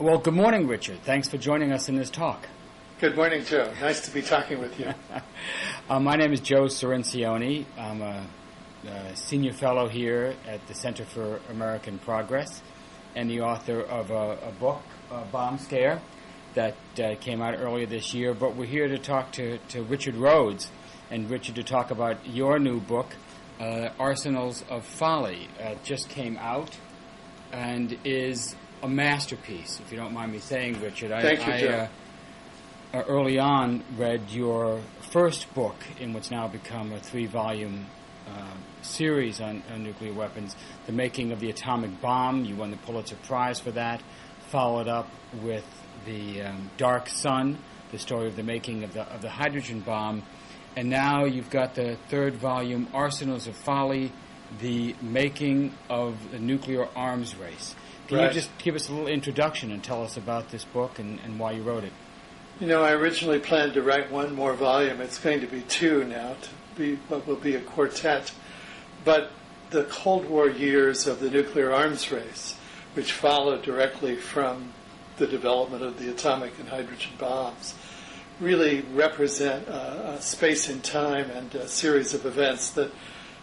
Well, good morning, Richard. Thanks for joining us in this talk. Good morning, Joe. Nice to be talking with you. My name is Joe Cirincione. I'm a senior fellow here at the Center for American Progress and the author of a book, Bomb Scare, that came out earlier this year. But we're here to talk to Richard Rhodes, and Richard, to talk about your new book, Arsenals of Folly. Just came out and is a masterpiece, if you don't mind me saying, Richard. Thank you, Joe. Early on read your first book in what's now become a 3-volume series on nuclear weapons, The Making of the Atomic Bomb. You won the Pulitzer Prize for that. Followed up with the Dark Sun, the story of the making of the hydrogen bomb. And now you've got the 3rd volume, Arsenals of Folly, The Making of the Nuclear Arms Race. Can you just give us a little introduction and tell us about this book and why you wrote it? You know, I originally planned to write one more volume. It's going to be 2 now, to be what will be a quartet. But the Cold War years of the nuclear arms race, which followed directly from the development of the atomic and hydrogen bombs, really represent a space in time and a series of events that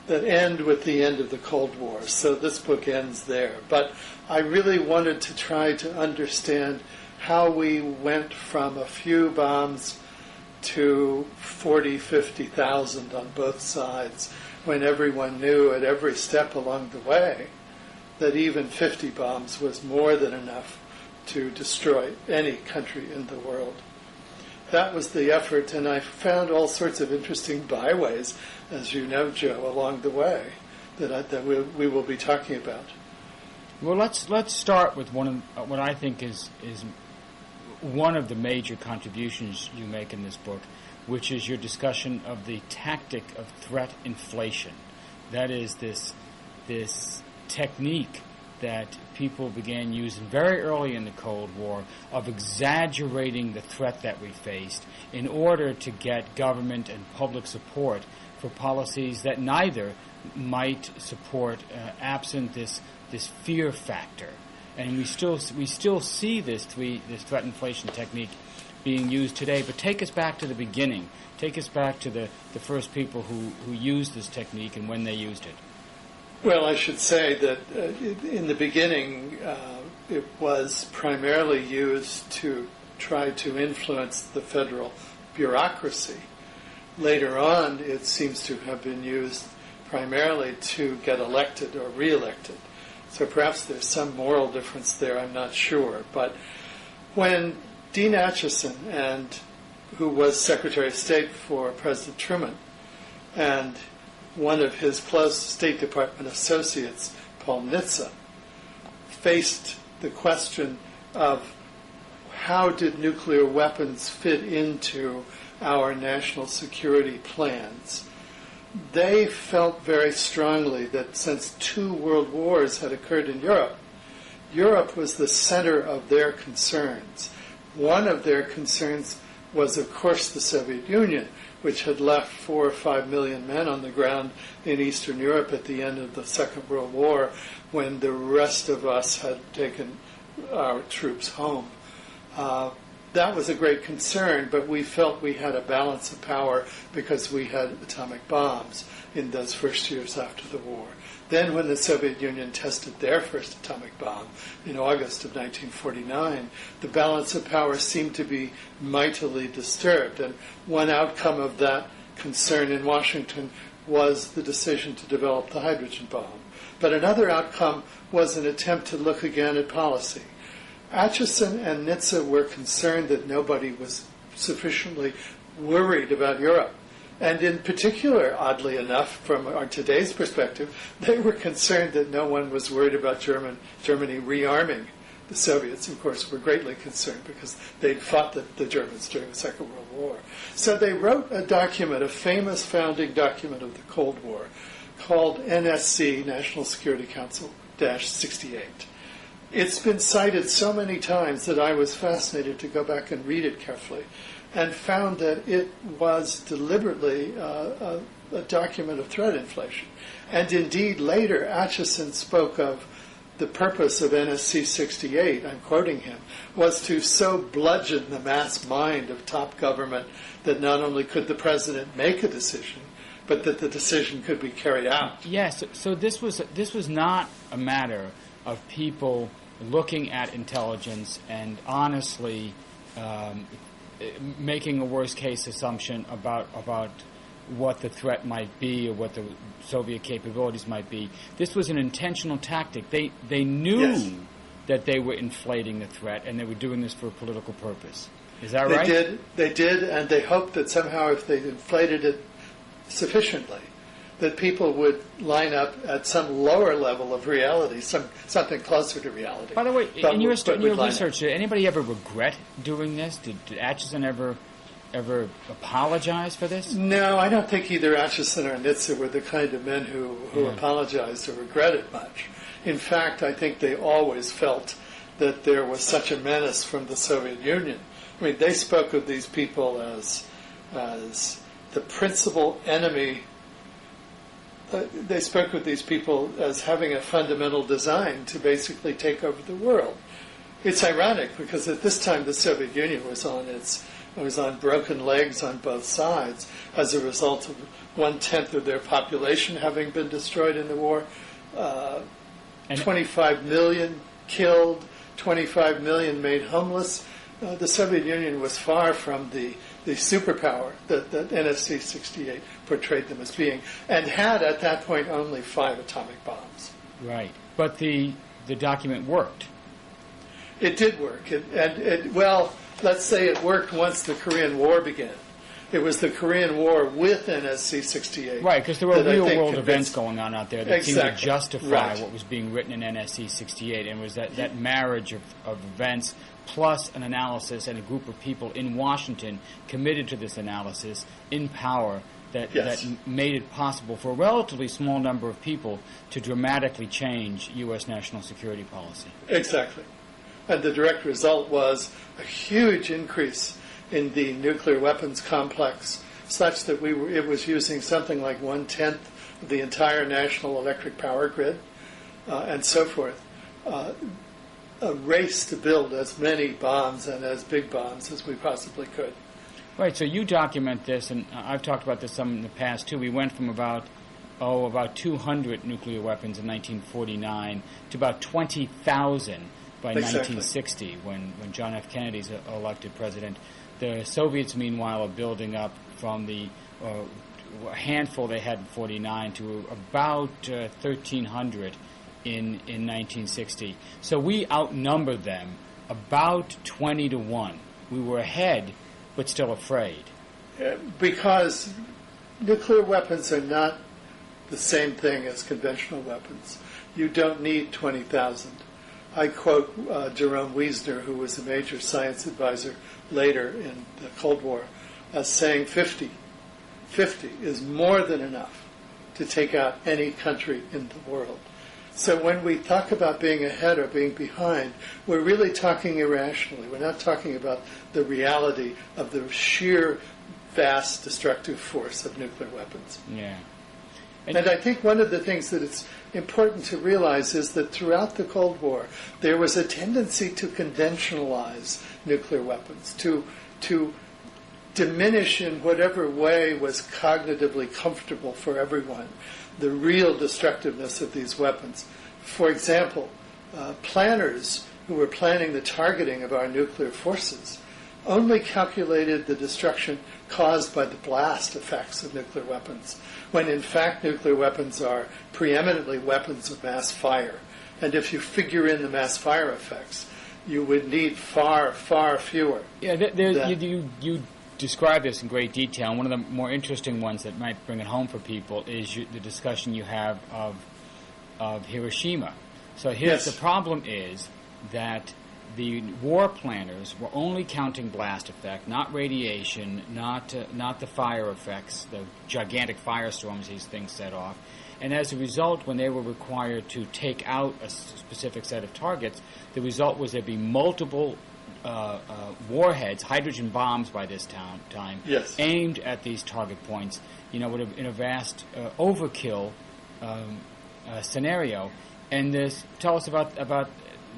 end with the end of the Cold War. So this book ends there. But I really wanted to try to understand how we went from a few bombs to 40, 50,000 on both sides, when everyone knew at every step along the way that even 50 bombs was more than enough to destroy any country in the world. That was the effort, and I found all sorts of interesting byways, as you know, Joe, along the way that we will be talking about. Well, let's start with one of what I think is one of the major contributions you make in this book, which is your discussion of the tactic of threat inflation. That is this technique that people began using very early in the Cold War of exaggerating the threat that we faced in order to get government and public support for policies that neither might support absent this fear factor. And we still see this threat inflation technique being used today. But take us back to the beginning. Take us back to the first people who used this technique and when they used it. Well, I should say that in the beginning, it was primarily used to try to influence the federal bureaucracy. Later on, it seems to have been used primarily to get elected or re-elected. So perhaps there's some moral difference there, I'm not sure. But when Dean Acheson, who was Secretary of State for President Truman, and one of his close State Department associates, Paul Nitze, faced the question of how did nuclear weapons fit into our national security plans, they felt very strongly that since 2 world wars had occurred in Europe, Europe was the center of their concerns. One of their concerns was, of course, the Soviet Union, which had left 4 or 5 million men on the ground in Eastern Europe at the end of the Second World War, when the rest of us had taken our troops home. That was a great concern, but we felt we had a balance of power because we had atomic bombs in those first years after the war. Then when the Soviet Union tested their first atomic bomb in August of 1949, the balance of power seemed to be mightily disturbed. And one outcome of that concern in Washington was the decision to develop the hydrogen bomb. But another outcome was an attempt to look again at policy. Acheson and Nitze were concerned that nobody was sufficiently worried about Europe. And in particular, oddly enough, from our today's perspective, they were concerned that no one was worried about Germany rearming. The Soviets, of course, were greatly concerned because they'd fought the Germans during the Second World War. So they wrote a document, a famous founding document of the Cold War, called NSC, National Security Council -68. It's been cited so many times that I was fascinated to go back and read it carefully, and found that it was deliberately a document of threat inflation. And indeed, later, Acheson spoke of the purpose of NSC 68, I'm quoting him, was to so bludgeon the mass mind of top government that not only could the president make a decision, but that the decision could be carried out. Yes, so this was not a matter of people looking at intelligence and honestly making a worst-case assumption about what the threat might be or what the Soviet capabilities might be. This was an intentional tactic. They knew Yes. that they were inflating the threat, and they were doing this for a political purpose. Is that right? They did, and they hoped that somehow if they inflated it sufficiently, that people would line up at some lower level of reality, something closer to reality. By the way, But in your line research, did anybody ever regret doing this? Did Atchison ever apologize for this? No, I don't think either Atchison or Nitze were the kind of men who apologized or regretted much. In fact, I think they always felt that there was such a menace from the Soviet Union. I mean, they spoke of these people as the principal enemy. They spoke of these people as having a fundamental design to basically take over the world. It's ironic because at this time the Soviet Union was on broken legs on both sides as a result of 1/10 of their population having been destroyed in the war, 25 million killed, 25 million made homeless. The Soviet Union was far from the superpower that NSC 68 portrayed them as being, and had at that point only 5 atomic bombs. Right. But the document worked. It did work. Well, let's say it worked once the Korean War began. It was the Korean War with NSC 68. Right, because there were real-world events going on out there that seemed to justify Right. what was being written in NSC 68, and it was that marriage of events plus an analysis and a group of people in Washington committed to this analysis in power that made it possible for a relatively small number of people to dramatically change U.S. national security policy. Exactly. And the direct result was a huge increase in the nuclear weapons complex, such that it was using something like 1/10 of the entire national electric power grid, and so forth. A race to build as many bombs and as big bombs as we possibly could. Right, so you document this, and I've talked about this some in the past too. We went from about 200 nuclear weapons in 1949 to about 20,000 by 1960 when John F. Kennedy's elected president. The Soviets, meanwhile, are building up from the handful they had in 49 to about 1,300 in 1960. So we outnumbered them about 20 to 1. We were ahead, but still afraid. Because nuclear weapons are not the same thing as conventional weapons. You don't need 20,000. I quote Jerome Wiesner, who was a major science advisor later in the Cold War, as saying 50. 50 is more than enough to take out any country in the world. So when we talk about being ahead or being behind, we're really talking irrationally. We're not talking about the reality of the sheer vast destructive force of nuclear weapons. Yeah. And I think one of the things that it's important to realize is that throughout the Cold War, there was a tendency to conventionalize nuclear weapons, to diminish in whatever way was cognitively comfortable for everyone the real destructiveness of these weapons. For example, planners who were planning the targeting of our nuclear forces only calculated the destruction caused by the blast effects of nuclear weapons, when in fact nuclear weapons are preeminently weapons of mass fire. And if you figure in the mass fire effects, you would need far, far fewer. Yeah, you describe this in great detail. And one of the more interesting ones that might bring it home for people is the discussion you have of Hiroshima. So here's the problem is that the war planners were only counting blast effect, not radiation, not the fire effects, the gigantic firestorms these things set off. And as a result, when they were required to take out a specific set of targets, the result was there'd be multiple warheads, hydrogen bombs by this time, aimed at these target points, in a vast overkill scenario. And tell us about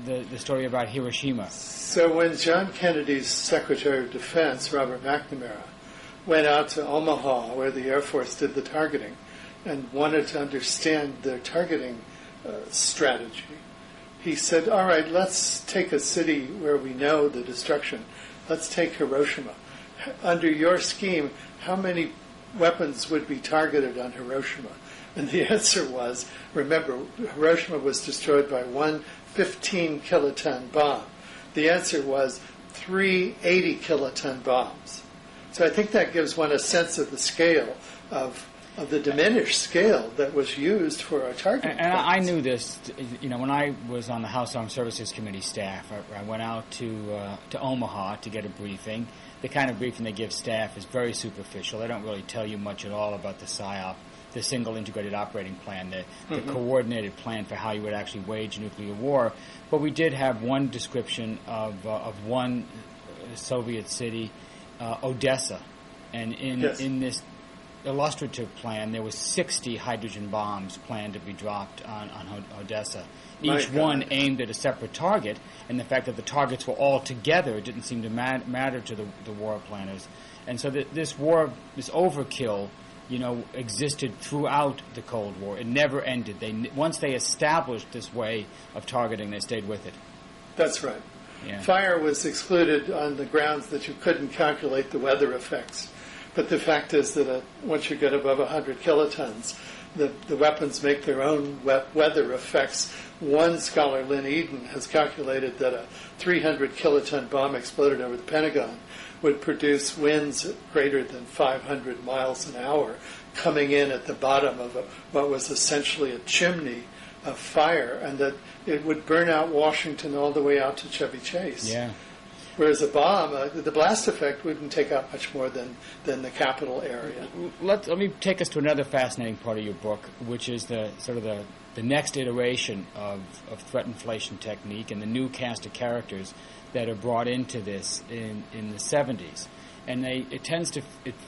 the story about Hiroshima. So when John Kennedy's Secretary of Defense, Robert McNamara, went out to Omaha, where the Air Force did the targeting, and wanted to understand their targeting strategy, he said, all right, let's take a city where we know the destruction. Let's take Hiroshima. Under your scheme, how many weapons would be targeted on Hiroshima? And the answer was, remember, Hiroshima was destroyed by one 15-kiloton bomb. The answer was 3 80-kiloton bombs. So I think that gives one a sense of the scale of the diminished scale that was used for our targeting. And I knew this, when I was on the House Armed Services Committee staff. I went out to Omaha to get a briefing. The kind of briefing they give staff is very superficial. They don't really tell you much at all about the PSYOP, the single integrated operating plan, the coordinated plan for how you would actually wage nuclear war. But we did have one description of one Soviet city, Odessa, and in this illustrative plan, there was 60 hydrogen bombs planned to be dropped on Odessa. Each one aimed at a separate target, and the fact that the targets were all together didn't seem to matter to the war planners. And so this overkill, existed throughout the Cold War. It never ended. Once they established this way of targeting, they stayed with it. That's right. Yeah. Fire was excluded on the grounds that you couldn't calculate the weather effects. But the fact is that once you get above 100 kilotons, the weapons make their own weather effects. One scholar, Lynn Eden, has calculated that a 300 kiloton bomb exploded over the Pentagon would produce winds greater than 500 miles an hour coming in at the bottom of what was essentially a chimney of fire, and that it would burn out Washington all the way out to Chevy Chase. Yeah. Whereas a bomb, the blast effect wouldn't take out much more than the capital area. Let me take us to another fascinating part of your book, which is the next iteration of threat inflation technique and the new cast of characters that are brought into this in the 70s. And it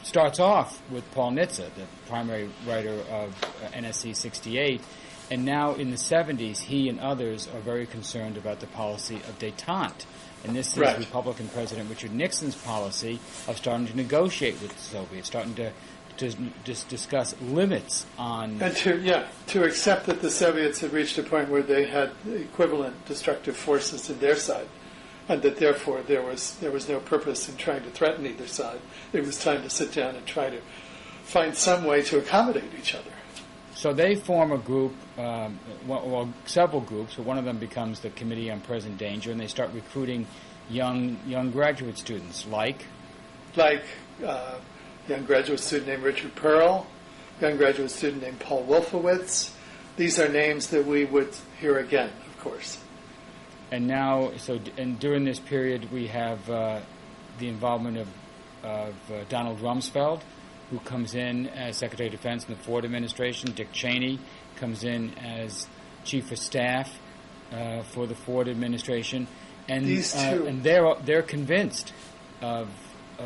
starts off with Paul Nitze, the primary writer of NSC 68, and now in the 70s, he and others are very concerned about the policy of détente. And this is Republican President Richard Nixon's policy of starting to negotiate with the Soviets, starting to just discuss limits on... And to accept that the Soviets had reached a point where they had equivalent destructive forces in their side, and that therefore there was no purpose in trying to threaten either side. It was time to sit down and try to find some way to accommodate each other. So they form a group, several groups, but one of them becomes the Committee on Present Danger, and they start recruiting young graduate students, like young graduate student named Richard Pearl, young graduate student named Paul Wolfowitz. These are names that we would hear again, of course. And now, during this period, we have the involvement of Donald Rumsfeld, who comes in as Secretary of Defense in the Ford administration. Dick Cheney comes in as Chief of Staff for the Ford administration, and these two, and they're convinced of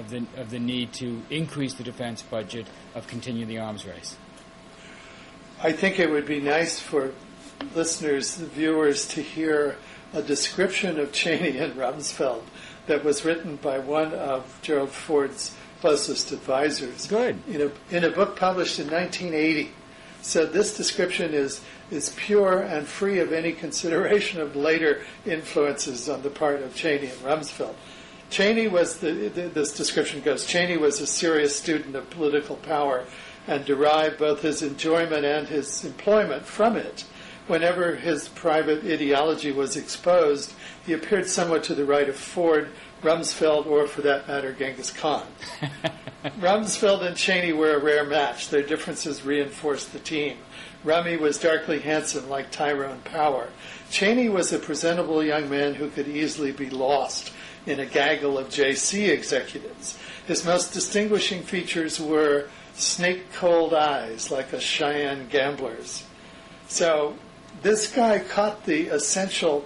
the need to increase the defense budget, of continue the arms race. I think it would be nice for listeners, viewers, to hear a description of Cheney and Rumsfeld that was written by one of Gerald Ford's closest advisors. Good. In a book published in 1980. So this description is pure and free of any consideration of later influences on the part of Cheney and Rumsfeld. Cheney was, this description goes, Cheney was a serious student of political power and derived both his enjoyment and his employment from it. Whenever his private ideology was exposed, he appeared somewhat to the right of Ford, Rumsfeld, or for that matter, Genghis Khan. Rumsfeld and Cheney were a rare match. Their differences reinforced the team. Rummy was darkly handsome like Tyrone Power. Cheney was a presentable young man who could easily be lost in a gaggle of JC executives. His most distinguishing features were snake-cold eyes like a Cheyenne gambler's. So this guy caught the essential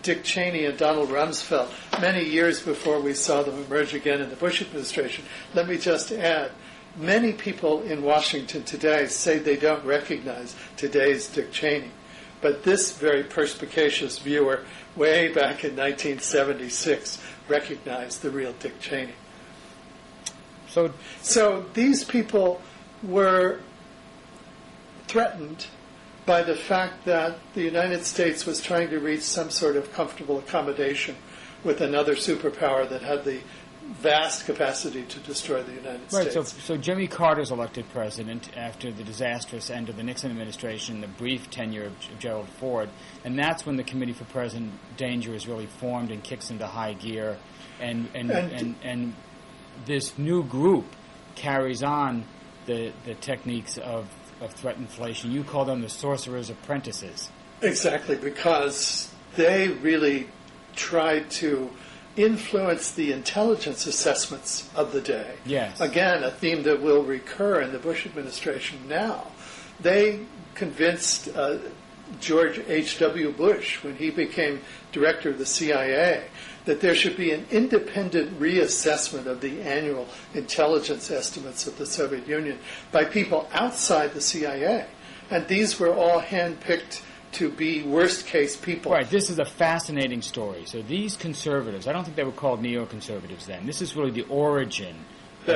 Dick Cheney and Donald Rumsfeld many years before we saw them emerge again in the Bush administration. Let me just add, many people in Washington today say they don't recognize today's Dick Cheney. But this very perspicacious viewer, way back in 1976, recognized the real Dick Cheney. So these people were threatened by the fact that the United States was trying to reach some sort of comfortable accommodation with another superpower that had the vast capacity to destroy the United States. Right, so Jimmy Carter's elected president after the disastrous end of the Nixon administration, the brief tenure of Gerald Ford, and that's when the Committee for Present Danger is really formed and kicks into high gear, and this new group carries on the techniques of threat inflation. You call them the sorcerer's apprentices. Exactly, because they really tried to influence the intelligence assessments of the day. Yes. Again, a theme that will recur in the Bush administration now. They convinced George H.W. Bush, when he became director of the CIA, that there should be an independent reassessment of the annual intelligence estimates of the Soviet Union by people outside the CIA. And these were all handpicked to be worst-case people. Right, this is a fascinating story. So these conservatives, I don't think they were called neoconservatives then. This is really the origin of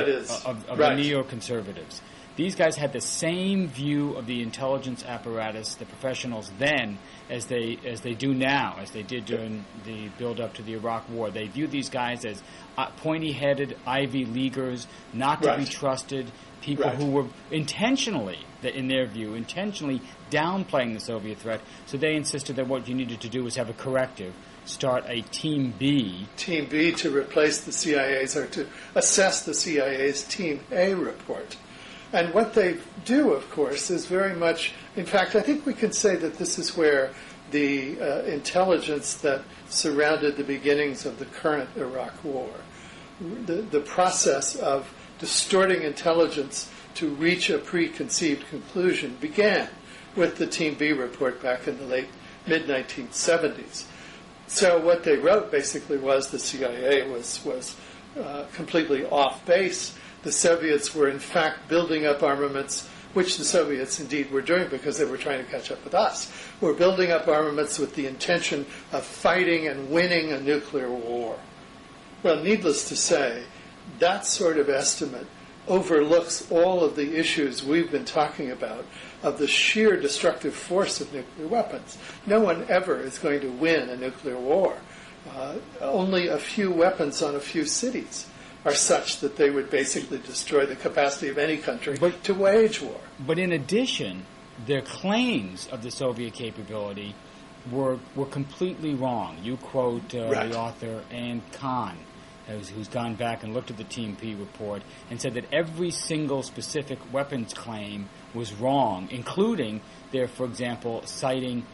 right. the neoconservatives. These guys had the same view of the intelligence apparatus, the professionals then, as they do now, as they did during the build-up to the Iraq War. They viewed these guys as pointy-headed Ivy Leaguers, not to right. be trusted, people right. who were intentionally, in their view, intentionally downplaying the Soviet threat. So they insisted that what you needed to do was have a corrective, start a Team B. Team B to replace the CIA's, or to assess the CIA's Team A report. And what they do, of course, is very much, in fact, I think we can say that this is where the intelligence that surrounded the beginnings of the current Iraq War, the process of distorting intelligence to reach a preconceived conclusion began with the Team B report back in the mid-1970s. So what they wrote basically was the CIA was completely off base. The Soviets were in fact building up armaments, which the Soviets indeed were doing because they were trying to catch up with us. We're building up armaments with the intention of fighting and winning a nuclear war. Well, needless to say, that sort of estimate overlooks all of the issues we've been talking about of the sheer destructive force of nuclear weapons. No one ever is going to win a nuclear war. Only a few weapons on a few cities are such that they would basically destroy the capacity of any country to wage war. But in addition, their claims of the Soviet capability were completely wrong. You quote right. the author Ann Kahn, who's gone back and looked at the Team P report and said that every single specific weapons claim was wrong, including their, for example, citing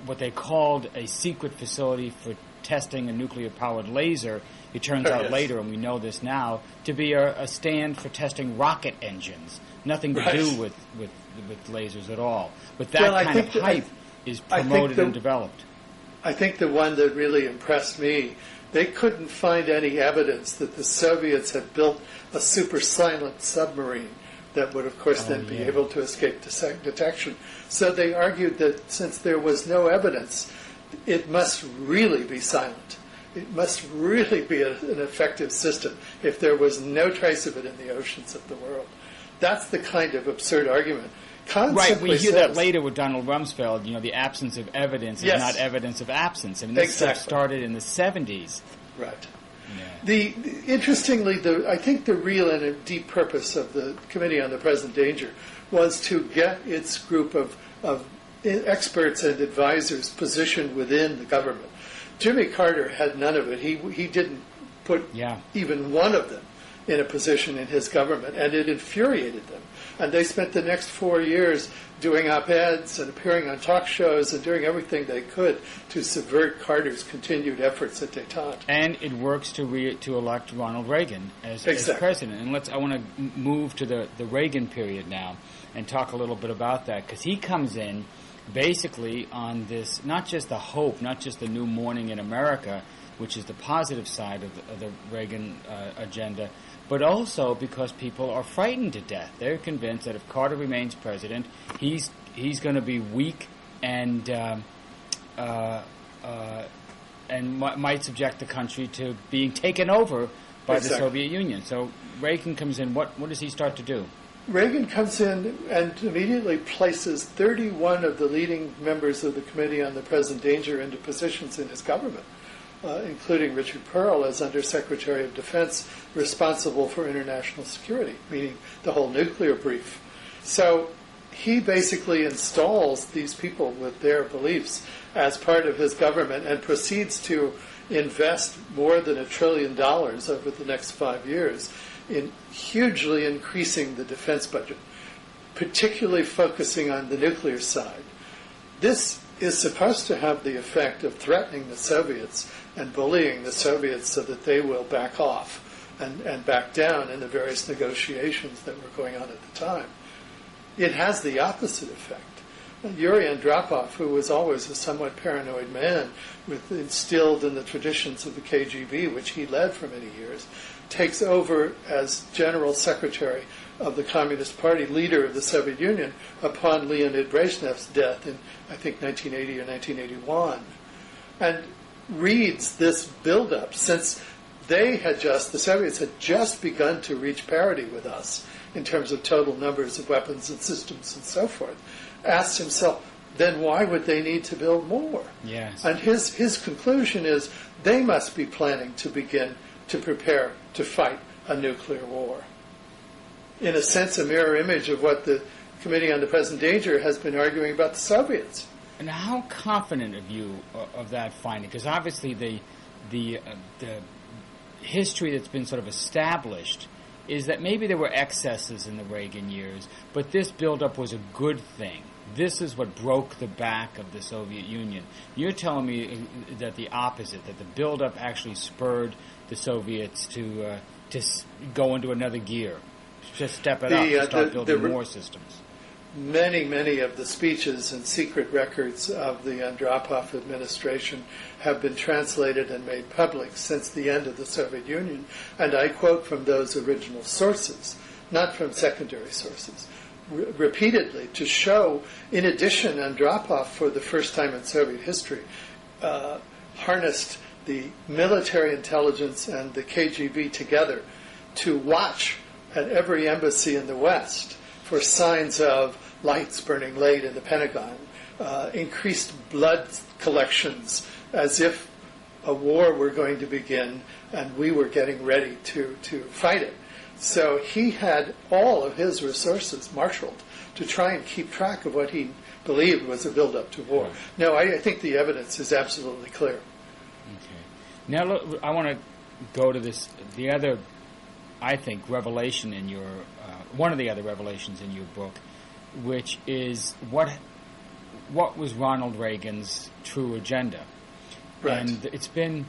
what they called a secret facility for testing a nuclear-powered laser. It turns out yes. later, and we know this now, to be a stand for testing rocket engines. Nothing to right. do with lasers at all. But that kind of hype is promoted and developed. I think the one that really impressed me, they couldn't find any evidence that the Soviets had built a super silent submarine that would, of course, then be able to escape detection. So they argued that since there was no evidence, it must really be silent. It must really be an effective system if there was no trace of it in the oceans of the world. That's the kind of absurd argument. Kahn right, we hear says, that later with Donald Rumsfeld, the absence of evidence yes. is not evidence of absence. I mean, this exactly. stuff started in the 70s. Right. Yeah. Interestingly, I think the real and deep purpose of the Committee on the Present Danger was to get its group of experts and advisors positioned within the government. Jimmy Carter had none of it. He didn't put even one of them in a position in his government, and it infuriated them. And they spent the next 4 years doing op-eds and appearing on talk shows and doing everything they could to subvert Carter's continued efforts at détente. And it works to elect Ronald Reagan as president. And I want to move to the Reagan period now and talk a little bit about that, because he comes in basically on this, not just the hope, not just the new morning in America, which is the positive side of the Reagan agenda, but also because people are frightened to death. They're convinced that if Carter remains president, he's he's going to be weak and might subject the country to being taken over by the Soviet Union. So Reagan comes in. What does he start to do? Reagan comes in and immediately places 31 of the leading members of the Committee on the Present Danger into positions in his government, including Richard Pearl as Undersecretary of Defense responsible for international security, meaning the whole nuclear brief. So he basically installs these people with their beliefs as part of his government and proceeds to invest more than $1 trillion over the next 5 years in hugely increasing the defense budget, particularly focusing on the nuclear side. This is supposed to have the effect of threatening the Soviets and bullying the Soviets so that they will back off and back down in the various negotiations that were going on at the time. It has the opposite effect. Yuri Andropov, who was always a somewhat paranoid man, instilled in the traditions of the KGB, which he led for many years, takes over as General Secretary of the Communist Party, leader of the Soviet Union, upon Leonid Brezhnev's death in, I think, 1980 or 1981, and reads this buildup since the Soviets had just begun to reach parity with us in terms of total numbers of weapons and systems and so forth, asks himself, then why would they need to build more? Yes. And his conclusion is they must be planning to begin to prepare to fight a nuclear war. In a sense, a mirror image of what the Committee on the Present Danger has been arguing about the Soviets. And how confident are you of that finding? Because obviously the history that's been sort of established is that maybe there were excesses in the Reagan years, but this buildup was a good thing. This is what broke the back of the Soviet Union. You're telling me that the opposite, that the buildup actually spurred the Soviets to go into another gear, just step it up and start building more systems. Many of the speeches and secret records of the Andropov administration have been translated and made public since the end of the Soviet Union, and I quote from those original sources, not from secondary sources, repeatedly to show, in addition, Andropov, for the first time in Soviet history, harnessed the military intelligence and the KGB together to watch at every embassy in the West for signs of lights burning late in the Pentagon, increased blood collections as if a war were going to begin and we were getting ready to fight it. So he had all of his resources marshaled to try and keep track of what he believed was a build-up to war. No, I think the evidence is absolutely clear. Okay. Now look, I want to go to the other, I think, revelation in your, one of the other revelations in your book, which is what was Ronald Reagan's true agenda. Right. And it's been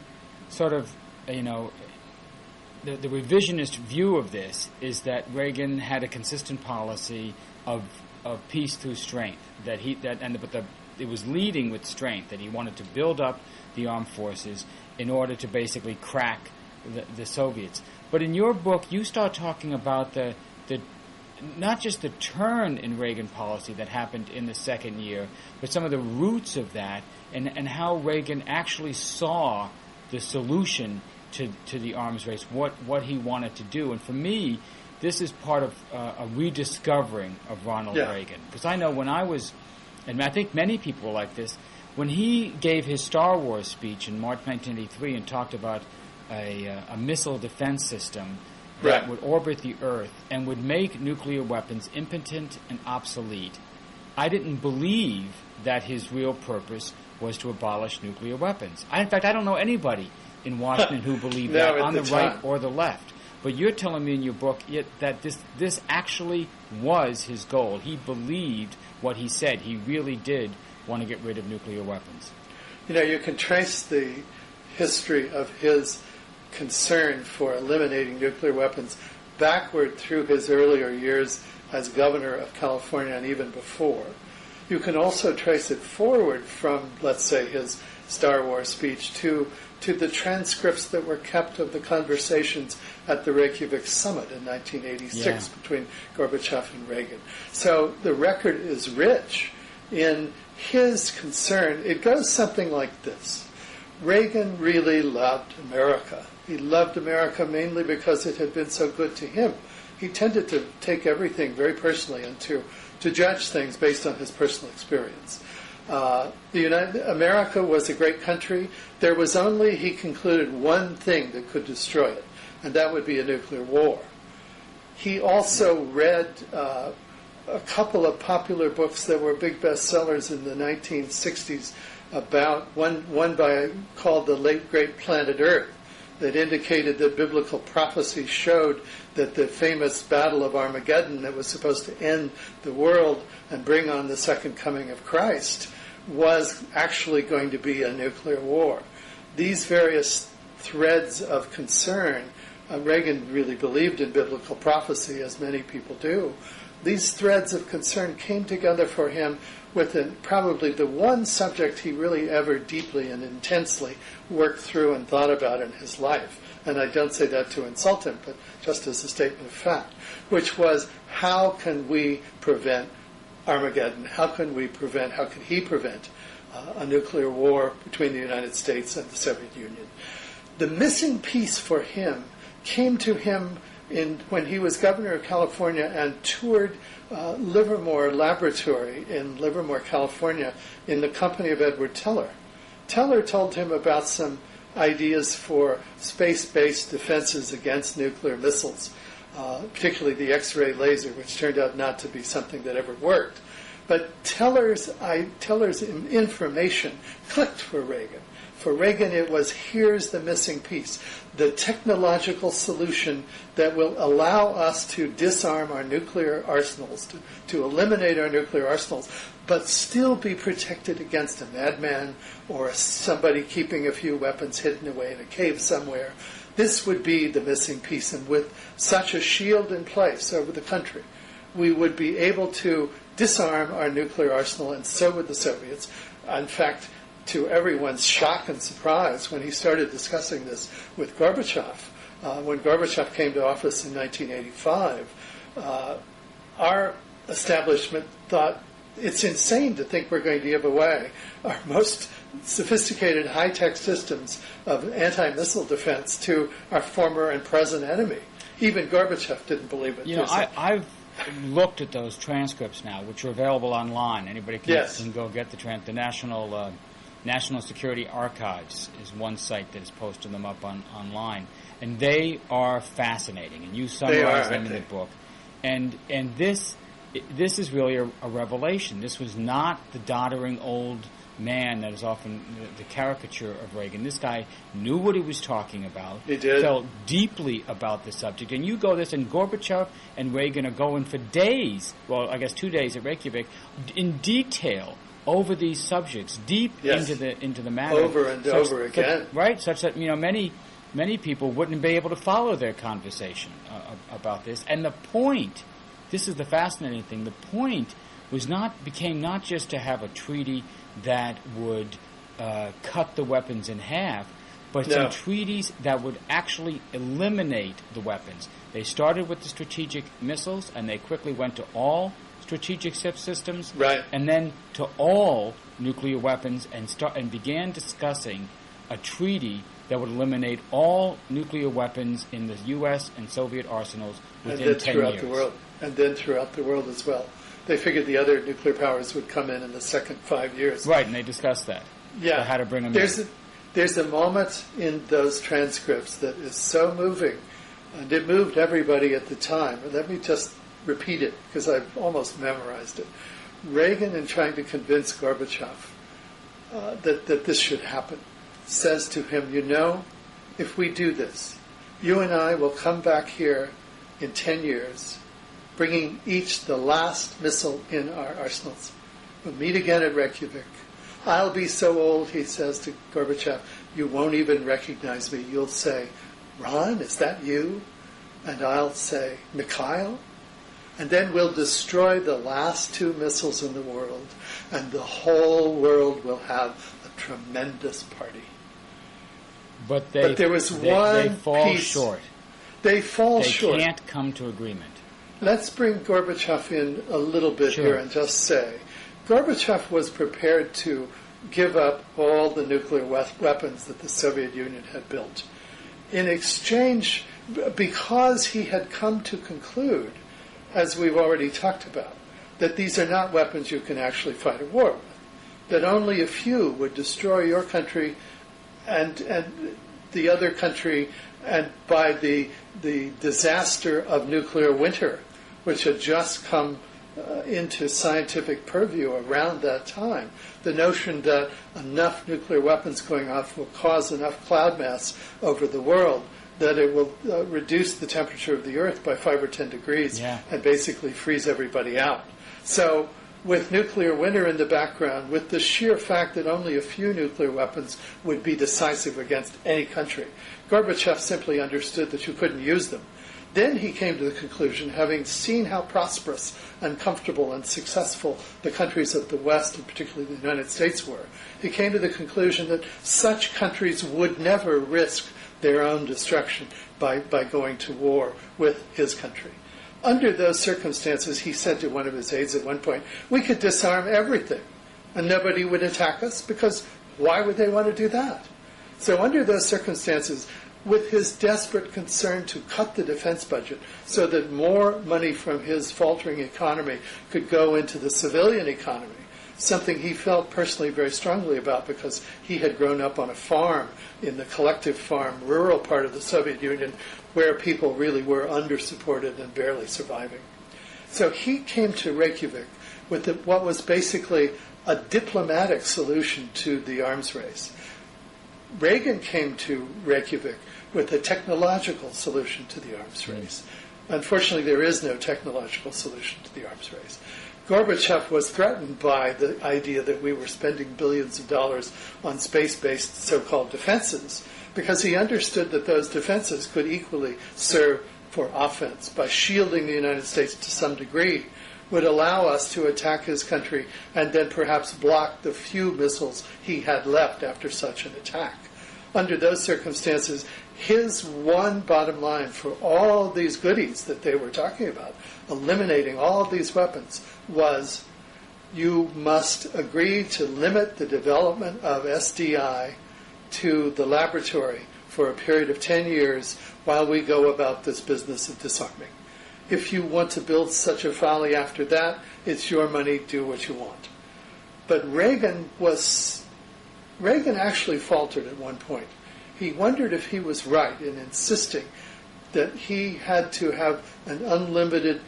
sort of, the revisionist view of this is that Reagan had a consistent policy of peace through strength, but it was leading with strength, that he wanted to build up the armed forces in order to basically crack the Soviets. But in your book, you start talking about the not just the turn in Reagan policy that happened in the second year, but some of the roots of that, and how Reagan actually saw the solution to the arms race, what he wanted to do. And for me, this is part of a rediscovering of Ronald Reagan. Because I know when I was, and I think many people were like this, when he gave his Star Wars speech in March 1983 and talked about a missile defense system that would orbit the Earth and would make nuclear weapons impotent and obsolete, I didn't believe that his real purpose was to abolish nuclear weapons. In fact, I don't know anybody in Washington who believed that on the right or the left. But you're telling me in your book that this actually was his goal. He believed what he said. He really did want to get rid of nuclear weapons. You can trace the history of his concern for eliminating nuclear weapons backward through his earlier years as governor of California and even before. You can also trace it forward from, let's say, his Star Wars speech to the transcripts that were kept of the conversations at the Reykjavik summit in 1986 between Gorbachev and Reagan. So the record is rich in his concern. It goes something like this. Reagan really loved America. He loved America mainly because it had been so good to him. He tended to take everything very personally and to judge things based on his personal experience. America was a great country. There was only, he concluded, one thing that could destroy it, and that would be a nuclear war. He also read a couple of popular books that were big bestsellers in the 1960s about one called The Late Great Planet Earth, that indicated that biblical prophecy showed that the famous Battle of Armageddon that was supposed to end the world and bring on the second coming of Christ was actually going to be a nuclear war. These various threads of concern, Reagan really believed in biblical prophecy, as many people do. These threads of concern came together for him with probably the one subject he really ever deeply and intensely worked through and thought about in his life. And I don't say that to insult him, but just as a statement of fact, which was, how can we prevent Armageddon? How can he prevent a nuclear war between the United States and the Soviet Union? The missing piece for him came to him when he was governor of California and toured Livermore Laboratory in Livermore, California, in the company of Edward Teller. Teller told him about some ideas for space-based defenses against nuclear missiles, particularly the X-ray laser, which turned out not to be something that ever worked. But Teller's information clicked for Reagan. For Reagan, it was, here's the missing piece, the technological solution that will allow us to disarm our nuclear arsenals, to eliminate our nuclear arsenals, but still be protected against a madman or somebody keeping a few weapons hidden away in a cave somewhere. This would be the missing piece, and with such a shield in place over the country, we would be able to disarm our nuclear arsenal, and so would the Soviets. In fact, to everyone's shock and surprise, when he started discussing this with Gorbachev, when Gorbachev came to office in 1985, our establishment thought it's insane to think we're going to give away our most sophisticated high-tech systems of anti-missile defense to our former and present enemy. Even Gorbachev didn't believe it. You know, I've looked at those transcripts now, which are available online. Anybody can go get the National Security Archives is one site that has posted them up online, and they are fascinating. And you summarize them in the book. And this is really a revelation. This was not the doddering old man that is often the caricature of Reagan. This guy knew what he was talking about. He did. Felt deeply about the subject. And you go this, and Gorbachev and Reagan are going for days, well, I guess 2 days at Reykjavik, in detail over these subjects, deep into the matter. Over and over again. Right, such that many people wouldn't be able to follow their conversation about this. And the point, this is the fascinating thing, the point became not just to have a treaty that would cut the weapons in half, but some treaties that would actually eliminate the weapons. They started with the strategic missiles, and they quickly went to all strategic systems, and then to all nuclear weapons, and began discussing a treaty that would eliminate all nuclear weapons in the U.S. and Soviet arsenals within 10 years. And then throughout the world as well. They figured the other nuclear powers would come in the second 5 years. Right, and they discussed that. Yeah. How to bring them in. There's a moment in those transcripts that is so moving, and it moved everybody at the time. Let me just repeat it, because I've almost memorized it. Reagan, in trying to convince Gorbachev that this should happen, says to him, you know, if we do this, you and I will come back here in 10 years, bringing each the last missile in our arsenals. We'll meet again at Reykjavik. I'll be so old, he says to Gorbachev, you won't even recognize me. You'll say, Ron, is that you? And I'll say, Mikhail? and then we'll destroy the last 2 missiles in the world, and the whole world will have a tremendous party. But there was one they fall piece. short. They fall short. They can't come to agreement. Let's bring Gorbachev in a little bit Sure. here and just say, Gorbachev was prepared to give up all the nuclear weapons that the Soviet Union had built. In exchange, because he had come to conclude, as we've already talked about, that these are not weapons you can actually fight a war with, that only a few would destroy your country and the other country, and by the disaster of nuclear winter, which had just come into scientific purview around that time, the notion that enough nuclear weapons going off will cause enough cloud mass over the world that it will reduce the temperature of the Earth by 5 or 10 degrees and basically freeze everybody out. So with nuclear winter in the background, with the sheer fact that only a few nuclear weapons would be decisive against any country, Gorbachev simply understood that you couldn't use them. Then he came to the conclusion, having seen how prosperous and comfortable and successful the countries of the West, and particularly the United States, were, he came to the conclusion that such countries would never risk their own destruction by going to war with his country. Under those circumstances, he said to one of his aides at one point, we could disarm everything and nobody would attack us, because why would they want to do that? So under those circumstances, with his desperate concern to cut the defense budget so that more money from his faltering economy could go into the civilian economy, something he felt personally very strongly about because he had grown up on a farm in the collective farm, rural part of the Soviet Union, where people really were under-supported and barely surviving. So he came to Reykjavik with what was basically a diplomatic solution to the arms race. Reagan came to Reykjavik with a technological solution to the arms race. Unfortunately, there is no technological solution to the arms race. Gorbachev was threatened by the idea that we were spending billions of dollars on space-based so-called defenses, because he understood that those defenses could equally serve for offense by shielding the United States to some degree, would allow us to attack his country and then perhaps block the few missiles he had left after such an attack. Under those circumstances, his one bottom line for all these goodies that they were talking about, eliminating all of these weapons, was you must agree to limit the development of SDI to the laboratory for a period of 10 years while we go about this business of disarming. If you want to build such a folly after that, it's your money, do what you want. But Reagan actually faltered at one point. He wondered if he was right in insisting that he had to have an unlimited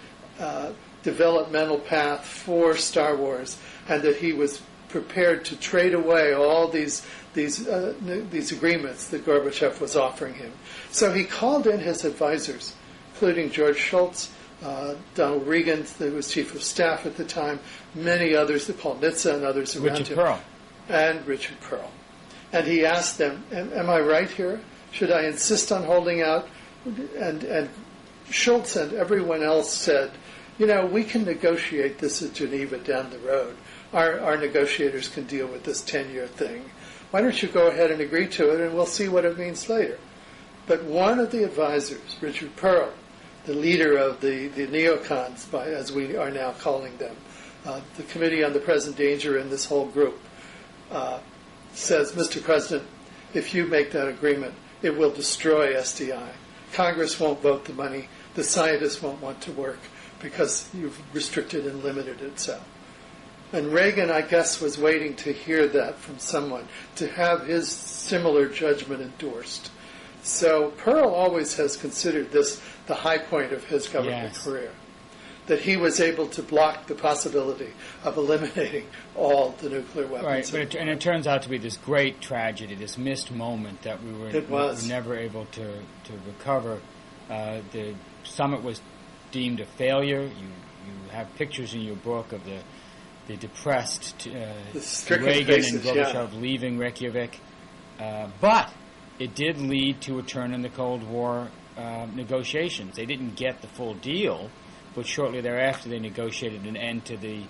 developmental path for Star Wars, and that he was prepared to trade away all these agreements that Gorbachev was offering him. So he called in his advisors, including George Shultz, Donald Reagan, who was chief of staff at the time, many others, Paul Nitze and others around Richard him. Pearl. And Richard Pearl. And he asked them, am I right here? Should I insist on holding out? And Schultz and everyone else said, we can negotiate this at Geneva down the road. Our negotiators can deal with this 10-year thing. Why don't you go ahead and agree to it, and we'll see what it means later. But one of the advisors, Richard Pearl, the leader of the neocons, as we are now calling them, the Committee on the Present Danger in this whole group, says, Mr. President, if you make that agreement, it will destroy SDI. Congress won't vote the money. The scientists won't want to work because you've restricted and limited it so. And Reagan, I guess, was waiting to hear that from someone, to have his similar judgment endorsed. So Pearl always has considered this the high point of his government career, that he was able to block the possibility of eliminating all the nuclear weapons. Right, and it turns out to be this great tragedy, this missed moment that we were never able to recover. The summit was deemed a failure. You have pictures in your book of the depressed Reagan faces, and Gorbachev leaving Reykjavik. But it did lead to a turn in the Cold War negotiations. They didn't get the full deal, but shortly thereafter they negotiated an end to the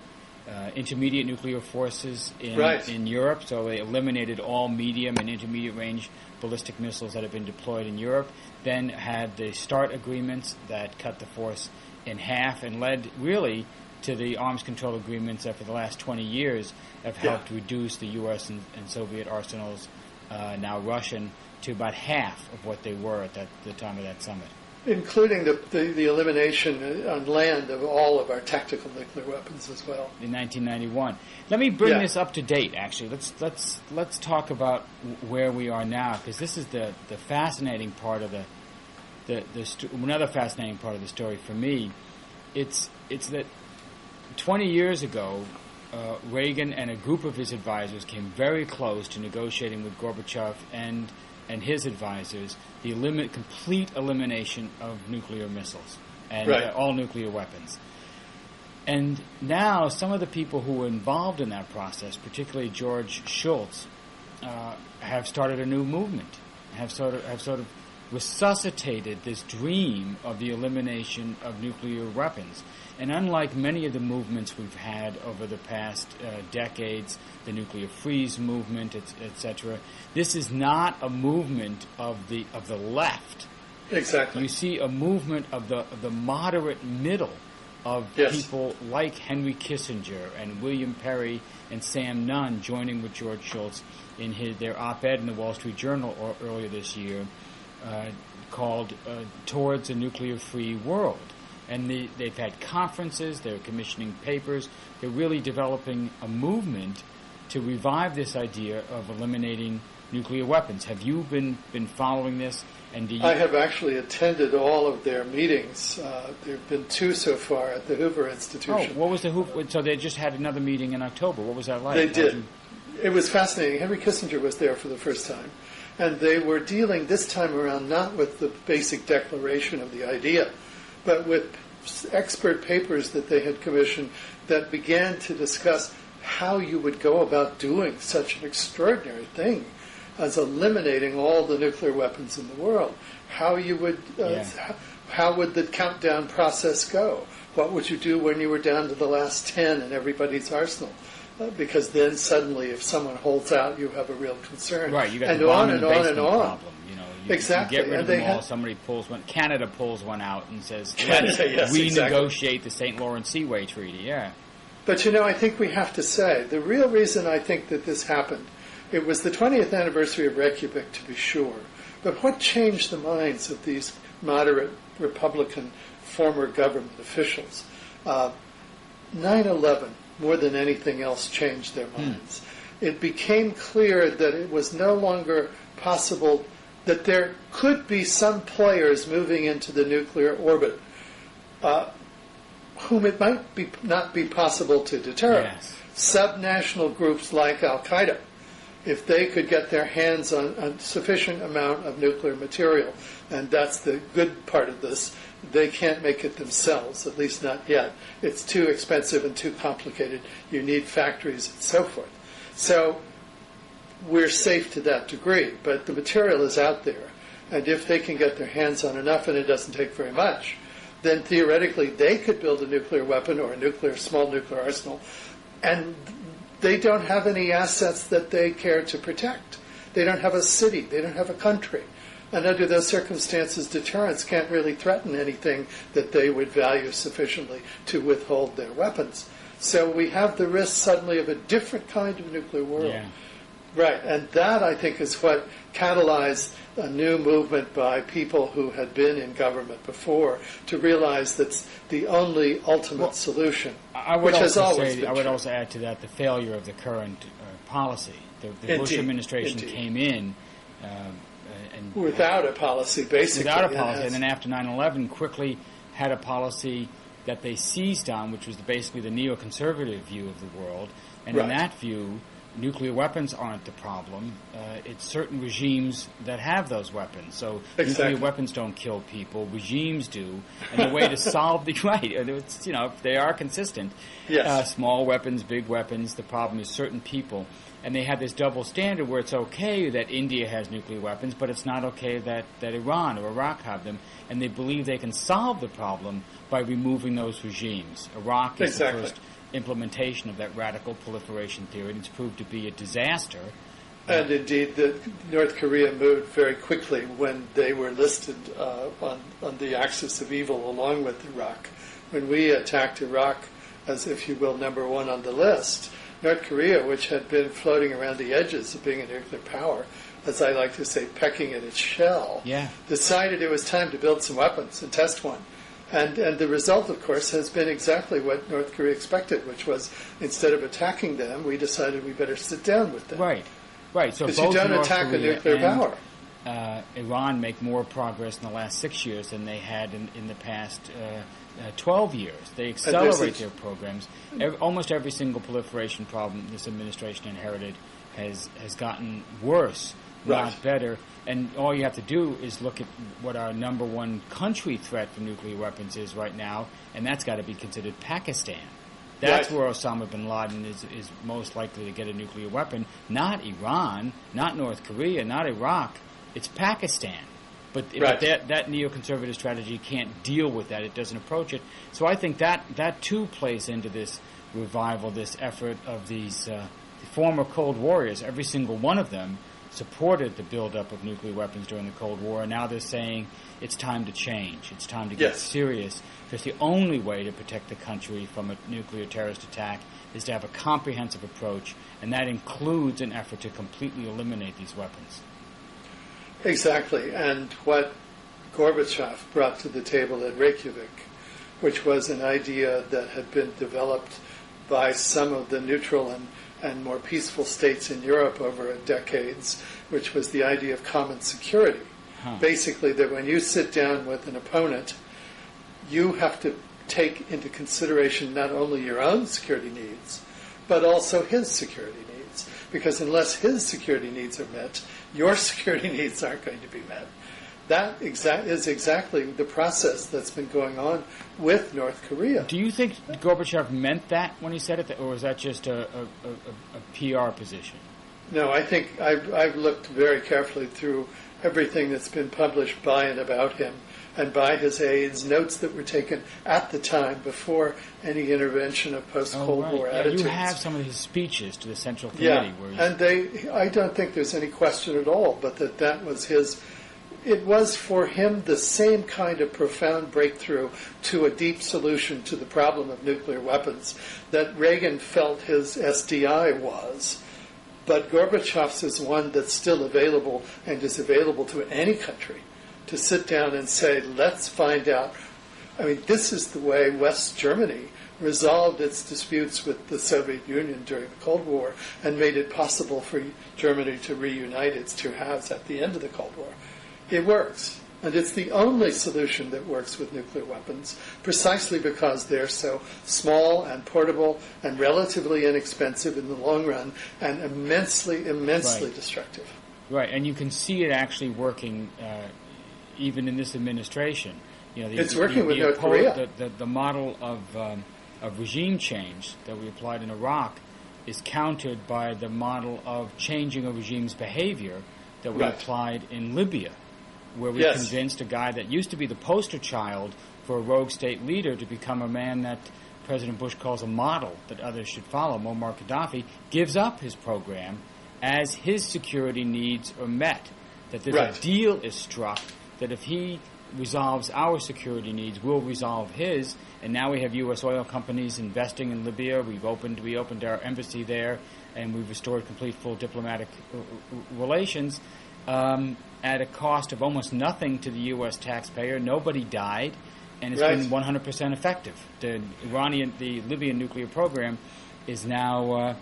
intermediate nuclear forces in Europe, so they eliminated all medium and intermediate range ballistic missiles that had been deployed in Europe, then had the START agreements that cut the force in half and led really to the arms control agreements that for the last 20 years have helped reduce the U.S. and Soviet arsenals, now Russian, to about half of what they were at the time of that summit. Including the elimination on land of all of our tactical nuclear weapons as well. In 1991. Let me bring this up to date, actually. Let's talk about where we are now, because this is the fascinating part of another fascinating part of the story for me. It's that 20 years ago, Reagan and a group of his advisors came very close to negotiating with Gorbachev and his advisors the complete elimination of nuclear missiles and all nuclear weapons. And now some of the people who were involved in that process, particularly George Shultz, have started a new movement, have sort of resuscitated this dream of the elimination of nuclear weapons. And unlike many of the movements we've had over the past decades, the nuclear freeze movement, etc., this is not a movement of the left. Exactly. You see a movement of the moderate middle of people like Henry Kissinger and William Perry and Sam Nunn joining with George Shultz in their op-ed in the Wall Street Journal earlier this year called Towards a Nuclear-Free World. And they've had conferences, they're commissioning papers, they're really developing a movement to revive this idea of eliminating nuclear weapons. Have you been following this? And I have actually attended all of their meetings. There have been 2 so far at the Hoover Institution. Oh, what was the Hoover? So they just had another meeting in October. What was that like? They did. It was fascinating. Henry Kissinger was there for the first time. And they were dealing this time around not with the basic declaration of the idea, but with expert papers that they had commissioned that began to discuss how you would go about doing such an extraordinary thing as eliminating all the nuclear weapons in the world. How you would, how would the countdown process go? What would you do when you were down to the last 10 in everybody's arsenal? Because then suddenly, if someone holds out, you have a real concern. Right, you got the bomb in the basement problem. Exactly. You get rid of them all. Somebody pulls one. Canada pulls one out and says, "Let's renegotiate the St. Lawrence Seaway Treaty." Yeah. But I think we have to say the real reason I think that this happened. It was the 20th anniversary of Reykjavik, to be sure. But what changed the minds of these moderate Republican former government officials? 9/11, more than anything else, changed their minds. It became clear that it was no longer possible that there could be some players moving into the nuclear orbit whom it might not be possible to deter. Yes. Subnational groups like Al-Qaeda, if they could get their hands on a sufficient amount of nuclear material, and that's the good part of this, they can't make it themselves, at least not yet. It's too expensive and too complicated. You need factories and so forth. So we're safe to that degree, but the material is out there. And if they can get their hands on enough, and it doesn't take very much, then theoretically they could build a nuclear weapon or a small nuclear arsenal, and they don't have any assets that they care to protect. They don't have a city. They don't have a country. And under those circumstances, deterrence can't really threaten anything that they would value sufficiently to withhold their weapons. So we have the risk suddenly of a different kind of nuclear world. Yeah. Right, and that, I think, is what catalyzed a new movement by people who had been in government before to realize that's the only ultimate solution, which has always been true. I would also add to that the failure of the current policy. The Bush administration came in and without a policy, basically. Without a policy, and then after 9/11 quickly had a policy that they seized on, which was basically the neoconservative view of the world. And in that view, nuclear weapons aren't the problem. It's certain regimes that have those weapons. So Exactly. nuclear weapons don't kill people. Regimes do. And the way to solve the it's, they are consistent. Yes. Small weapons, big weapons. The problem is certain people. And they have this double standard where it's okay that India has nuclear weapons, but it's not okay that Iran or Iraq have them. And they believe they can solve the problem by removing those regimes. Iraq is Exactly. the first implementation of that radical proliferation theory, and it's proved to be a disaster. And indeed, North Korea moved very quickly when they were listed on the axis of evil along with Iraq. When we attacked Iraq as, if you will, number one on the list, North Korea, which had been floating around the edges of being a nuclear power, as I like to say, pecking at its shell, decided it was time to build some weapons and test one. And the result, of course, has been exactly what North Korea expected, which was instead of attacking them, we decided we better sit down with them. Right. So because both you don't North attack Korea a nuclear and, power. Iran make more progress in the last 6 years than they had in the past 12 years. They accelerate their programs. Almost every single proliferation problem this administration inherited has gotten worse, not better. And all you have to do is look at what our number one country threat for nuclear weapons is right now, and that's got to be considered Pakistan. That's where Osama bin Laden is most likely to get a nuclear weapon, not Iran, not North Korea, not Iraq. It's Pakistan. But that neoconservative strategy can't deal with that. It doesn't approach it. So I think that too plays into this revival, this effort of these former Cold Warriors. Every single one of them supported the buildup of nuclear weapons during the Cold War, and now they're saying it's time to change. It's time to get serious, because the only way to protect the country from a nuclear terrorist attack is to have a comprehensive approach, and that includes an effort to completely eliminate these weapons. Exactly, and what Gorbachev brought to the table at Reykjavik, which was an idea that had been developed by some of the neutral and more peaceful states in Europe over decades, which was the idea of common security. Basically, that when you sit down with an opponent, you have to take into consideration not only your own security needs, but also his security needs. Because unless his security needs are met, your security needs aren't going to be met. That is exactly the process that's been going on with North Korea. Do you think Gorbachev meant that when he said it, or was that just a PR position? No, I think I've looked very carefully through everything that's been published by and about him, and by his aides, notes that were taken at the time before any intervention of post-Cold War attitudes. You have some of his speeches to the Central Committee. And I don't think there's any question at all, but that was his. It was for him the same kind of profound breakthrough to a deep solution to the problem of nuclear weapons that Reagan felt his SDI was. But Gorbachev's is one that's still available and is available to any country to sit down and say, let's find out. I mean, this is the way West Germany resolved its disputes with the Soviet Union during the Cold War and made it possible for Germany to reunite its two halves at the end of the Cold War. It works. And it's the only solution that works with nuclear weapons, precisely because they're so small and portable and relatively inexpensive in the long run and immensely destructive. Right, and you can see it actually working even in this administration. It's working with North Korea. The model of regime change that we applied in Iraq is countered by the model of changing a regime's behavior that we applied in Libya, where we convinced a guy that used to be the poster child for a rogue state leader to become a man that President Bush calls a model that others should follow. Muammar Gaddafi gives up his program as his security needs are met, that there's a deal is struck that if he resolves our security needs, we'll resolve his. And now we have U.S. oil companies investing in Libya. We opened our embassy there, and we've restored complete full diplomatic relations at a cost of almost nothing to the U.S. taxpayer. Nobody died, and it's been 100% effective. The Libyan nuclear program is now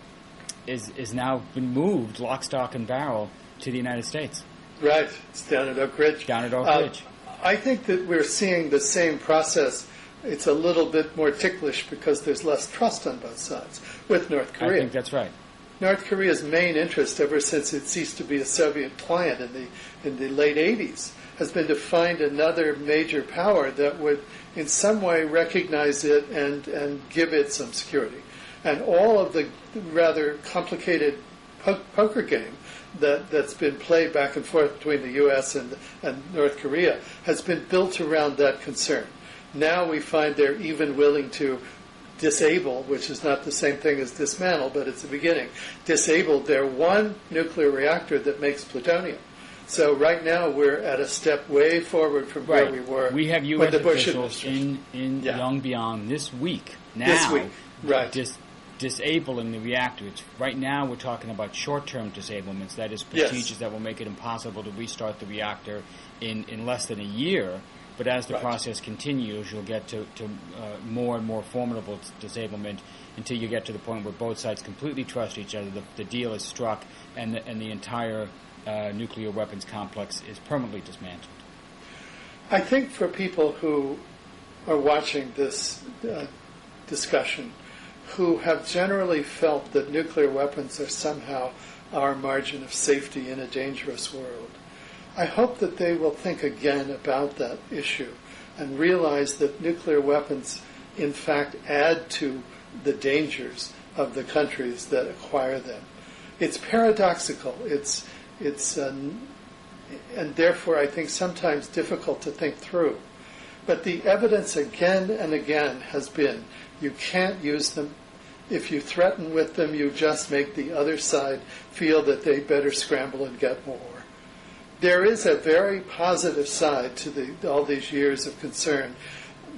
been moved lock, stock, and barrel to the United States. Right, it's down at Oak Ridge. I think that we're seeing the same process. It's a little bit more ticklish because there's less trust on both sides with North Korea. I think that's right. North Korea's main interest, ever since it ceased to be a Soviet client in the late 80s, has been to find another major power that would in some way recognize it and give it some security. And all of the rather complicated poker game that's been played back and forth between the U.S. and North Korea has been built around that concern. Now we find they're even willing to disable, which is not the same thing as dismantle, but it's the beginning, disable their one nuclear reactor that makes plutonium. So right now we're at a step way forward from where we were. We have U.S. officials in Yongbyon this week. Disabling the reactor. Right now we're talking about short-term disablements, that is procedures that will make it impossible to restart the reactor in less than a year. But as the process continues, you'll get to more and more formidable disablement until you get to the point where both sides completely trust each other, the deal is struck, and the entire nuclear weapons complex is permanently dismantled. I think for people who are watching this discussion, who have generally felt that nuclear weapons are somehow our margin of safety in a dangerous world, I hope that they will think again about that issue and realize that nuclear weapons, in fact, add to the dangers of the countries that acquire them. It's paradoxical. It's and therefore I think sometimes difficult to think through. But the evidence again and again has been you can't use them. If you threaten with them, you just make the other side feel that they better scramble and get more. There is a very positive side to all these years of concern.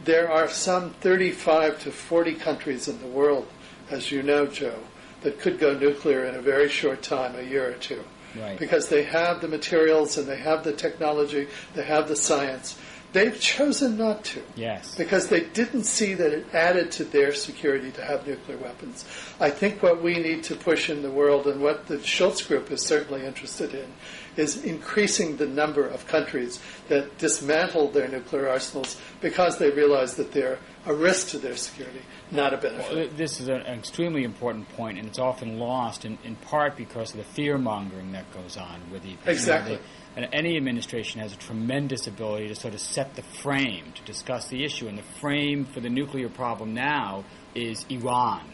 There are some 35 to 40 countries in the world, as you know, Joe, that could go nuclear in a very short time, a year or two. Right. Because they have the materials and they have the technology, they have the science. They've chosen not to. Yes. Because they didn't see that it added to their security to have nuclear weapons. I think what we need to push in the world, and what the Schultz Group is certainly interested in, is increasing the number of countries that dismantle their nuclear arsenals because they realize that they're a risk to their security, not a benefit. Well, this is an extremely important point, and it's often lost in part because of the fear-mongering that goes on with the... Exactly. And any administration has a tremendous ability to sort of set the frame to discuss the issue, and the frame for the nuclear problem now is Iran.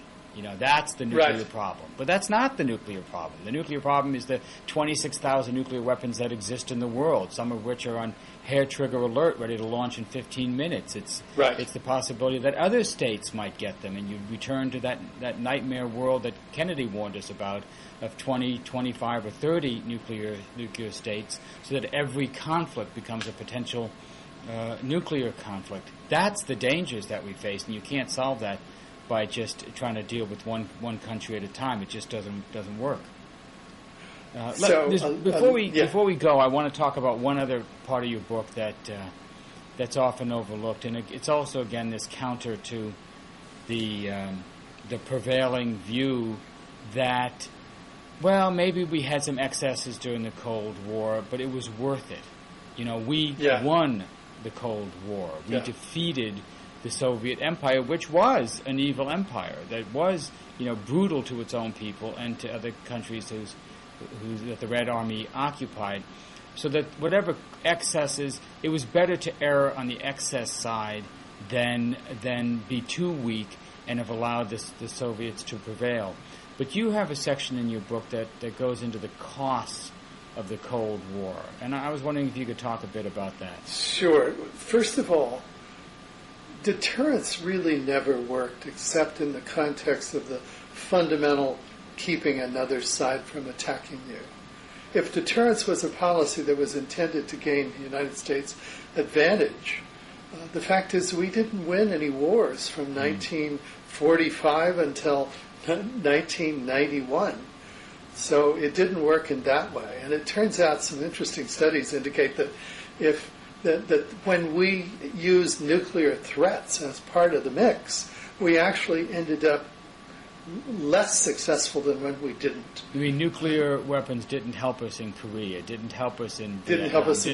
That's the nuclear problem. But that's not the nuclear problem. The nuclear problem is the 26,000 nuclear weapons that exist in the world, some of which are on hair-trigger alert, ready to launch in 15 minutes. It's the possibility that other states might get them, and you return to that nightmare world that Kennedy warned us about of 20, 25, or 30 nuclear states, so that every conflict becomes a potential nuclear conflict. That's the dangers that we face, and you can't solve that by just trying to deal with one country at a time. It just doesn't work. Before we go, I want to talk about one other part of your book that's often overlooked, and it's also again this counter to the prevailing view that, well, maybe we had some excesses during the Cold War, but it was worth it. We won the Cold War. We defeated the Soviet Empire, which was an evil empire that was, brutal to its own people and to other countries that the Red Army occupied. So that whatever excesses, it was better to err on the excess side than be too weak and have allowed the Soviets to prevail. But you have a section in your book that goes into the costs of the Cold War, and I was wondering if you could talk a bit about that. Sure. First of all, deterrence really never worked except in the context of the fundamental keeping another side from attacking you. If deterrence was a policy that was intended to gain the United States advantage, the fact is we didn't win any wars from 1945 until 1991. So it didn't work in that way. And it turns out some interesting studies indicate that that when we used nuclear threats as part of the mix, we actually ended up less successful than when we didn't. You mean nuclear weapons didn't help us in Korea, didn't help us in Vietnam, didn't help us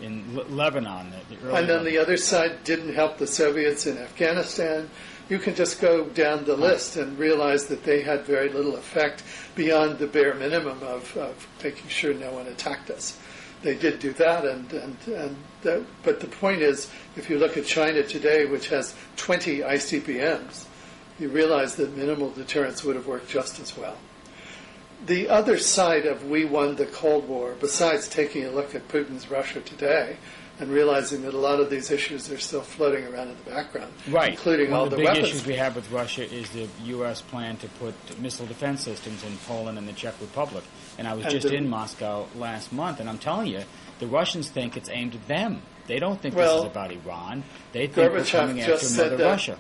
in Lebanon. And on the other side, didn't help the Soviets in Afghanistan, You can just go down the list and realize that they had very little effect beyond the bare minimum of making sure no one attacked us. They did do that, but the point is, if you look at China today, which has 20 ICBMs, you realize that minimal deterrence would have worked just as well. The other side of we won the Cold War, besides taking a look at Putin's Russia today and realizing that a lot of these issues are still floating around in the background, right, including all the weapons. One of the big issues we have with Russia is the U.S. plan to put missile defense systems in Poland and the Czech Republic. And I was just in Moscow last month, and I'm telling you, the Russians think it's aimed at them. They don't think this is about Iran. They think we're coming after Mother Russia.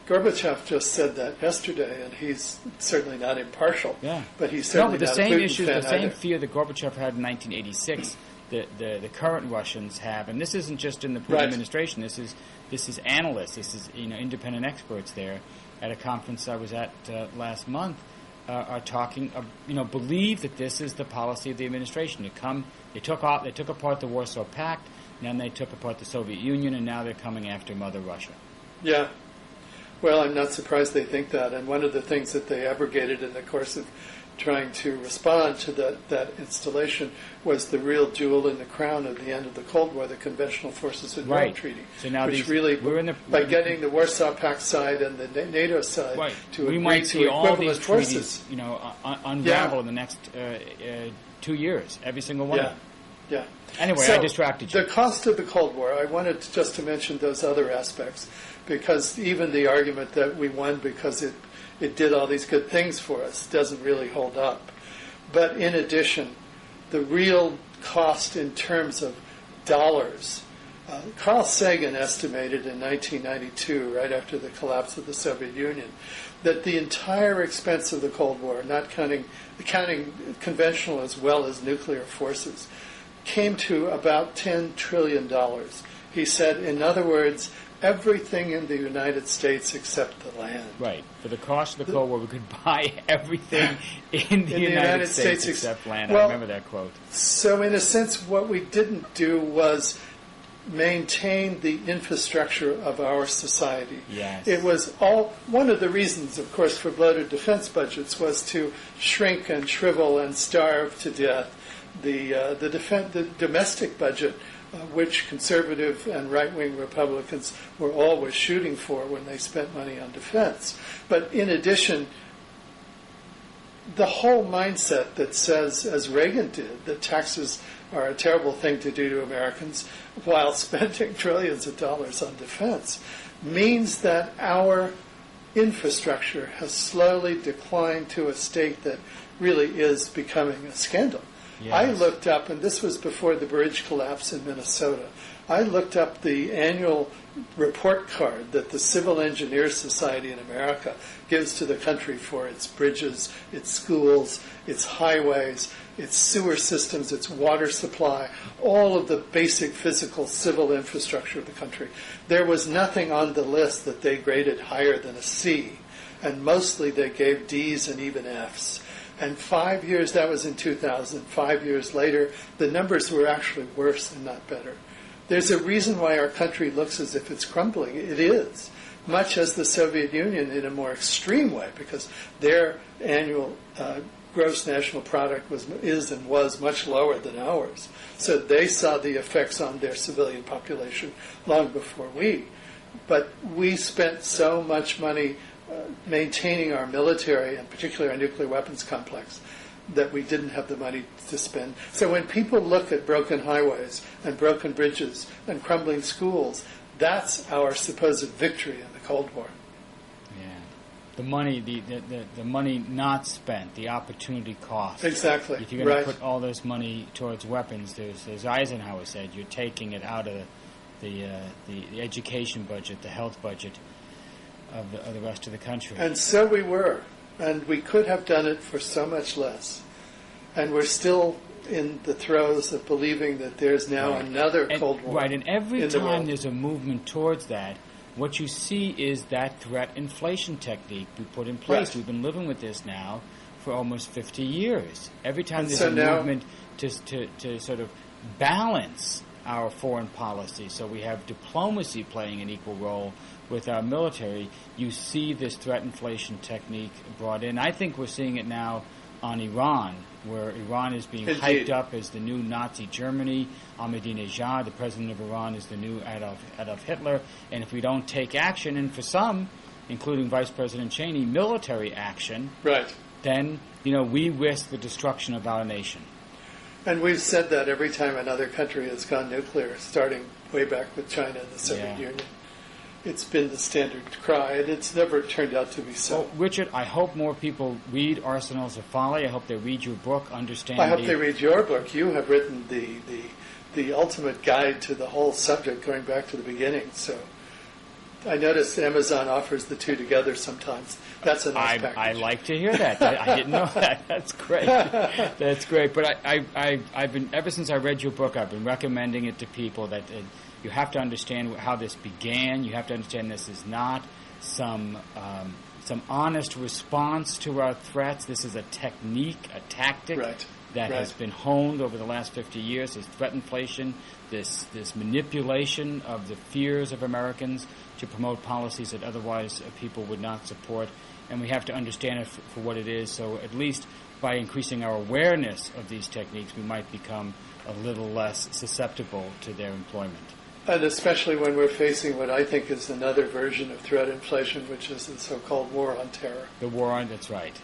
Gorbachev just said that yesterday, and he's certainly not impartial. Yeah. But he's certainly the not same a Putin issues, fan the same either. fear that Gorbachev had in 1986, the current Russians have, and this isn't just in the Putin Right. administration. This is analysts. This is independent experts there at a conference I was at last month are talking. Believe that this is the policy of the administration. They took apart the Warsaw Pact, and then they took apart the Soviet Union, and now they're coming after Mother Russia. Yeah. Well, I'm not surprised they think that. And one of the things that they abrogated in the course of trying to respond to that installation was the real jewel in the crown at the end of the Cold War, the Conventional Forces in Europe Treaty. So now which really, by getting the Warsaw Pact side and the NATO side to we agree might see to all these equivalent forces. treaties, unravel in the next 2 years, every single one of them. Yeah. Anyway, so I distracted you. The cost of the Cold War, I wanted just to mention those other aspects, because even the argument that we won because it did all these good things for us doesn't really hold up. But in addition, the real cost in terms of dollars, Carl Sagan estimated in 1992, right after the collapse of the Soviet Union, that the entire expense of the Cold War, not counting conventional as well as nuclear forces, came to about $10 trillion. He said, in other words, everything in the United States except the land. Right. For the cost of the Cold War, we could buy everything in the United States except land. I remember that quote. So in a sense, what we didn't do was maintain the infrastructure of our society. Yes. It was one of the reasons, of course, for bloated defense budgets was to shrink and shrivel and starve to death the domestic budget, which conservative and right-wing Republicans were always shooting for when they spent money on defense. But in addition, the whole mindset that says, as Reagan did, that taxes are a terrible thing to do to Americans while spending trillions of dollars on defense means that our infrastructure has slowly declined to a state that really is becoming a scandal. Yes. I looked up, and this was before the bridge collapse in Minnesota, I looked up the annual report card that the Civil Engineers Society in America gives to the country for its bridges, its schools, its highways, its sewer systems, its water supply, all of the basic physical civil infrastructure of the country. There was nothing on the list that they graded higher than a C, and mostly they gave Ds and even Fs. And 5 years, that was in 2000, 5 years later, the numbers were actually worse and not better. There's a reason why our country looks as if it's crumbling. It is, much as the Soviet Union in a more extreme way, because their annual gross national product is and was much lower than ours. So they saw the effects on their civilian population long before we. But we spent so much money maintaining our military, and particularly our nuclear weapons complex, that we didn't have the money to spend. So when people look at broken highways and broken bridges and crumbling schools, that's our supposed victory in the Cold War. Yeah. The money, the money not spent, the opportunity cost. Exactly. If you're going to put all this money towards weapons, as Eisenhower said, you're taking it out of the education budget, the health budget of the rest of the country. And so we were. And we could have done it for so much less. And we're still in the throes of believing that there's now another Cold War. Right, and every time there's a movement towards that, what you see is that threat inflation technique we put in place. Right. We've been living with this now for almost 50 years. Every time there's a movement to sort of balance our foreign policy. So we have diplomacy playing an equal role with our military. You see this threat inflation technique brought in. I think we're seeing it now on Iran, where Iran is being hyped up as the new Nazi Germany. Ahmadinejad, the president of Iran, is the new Adolf Hitler. And if we don't take action, and for some, including Vice President Cheney, military action, right, then we risk the destruction of our nation. And we've said that every time another country has gone nuclear, starting way back with China and the Soviet Union. It's been the standard cry, and it's never turned out to be so. Well, Richard, I hope more people read Arsenals of Folly. I hope they read your book, understand. I hope they read your book. You have written the ultimate guide to the whole subject, going back to the beginning. So I notice Amazon offers the two together sometimes. That's a nice package. I like to hear that. I didn't know that. That's great. That's great. But I've been, ever since I read your book, I've been recommending it to people that you have to understand how this began. You have to understand this is not some honest response to our threats. This is a technique, a tactic that has been honed over the last 50 years. This threat inflation, this manipulation of the fears of Americans to promote policies that otherwise people would not support. And we have to understand it for what it is. So at least by increasing our awareness of these techniques, we might become a little less susceptible to their employment. And especially when we're facing what I think is another version of threat inflation, which is the so-called war on terror. The war on, that's right.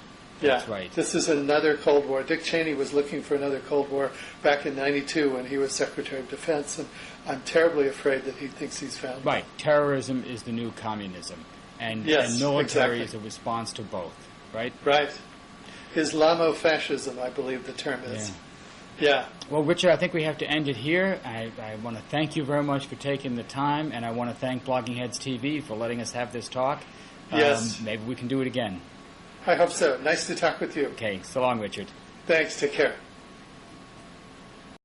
That's right. This is another Cold War. Dick Cheney was looking for another Cold War back in '92 when he was Secretary of Defense, and I'm terribly afraid that he thinks he's found it. Right. Terrorism is the new communism, and military is a response to both, right? Right. Islamofascism, I believe the term is. Yeah. Well, Richard, I think we have to end it here. I want to thank you very much for taking the time, and I want to thank Blogging Heads TV for letting us have this talk. Yes. Maybe we can do it again. I hope so. Nice to talk with you. Okay. So long, Richard. Thanks. Take care.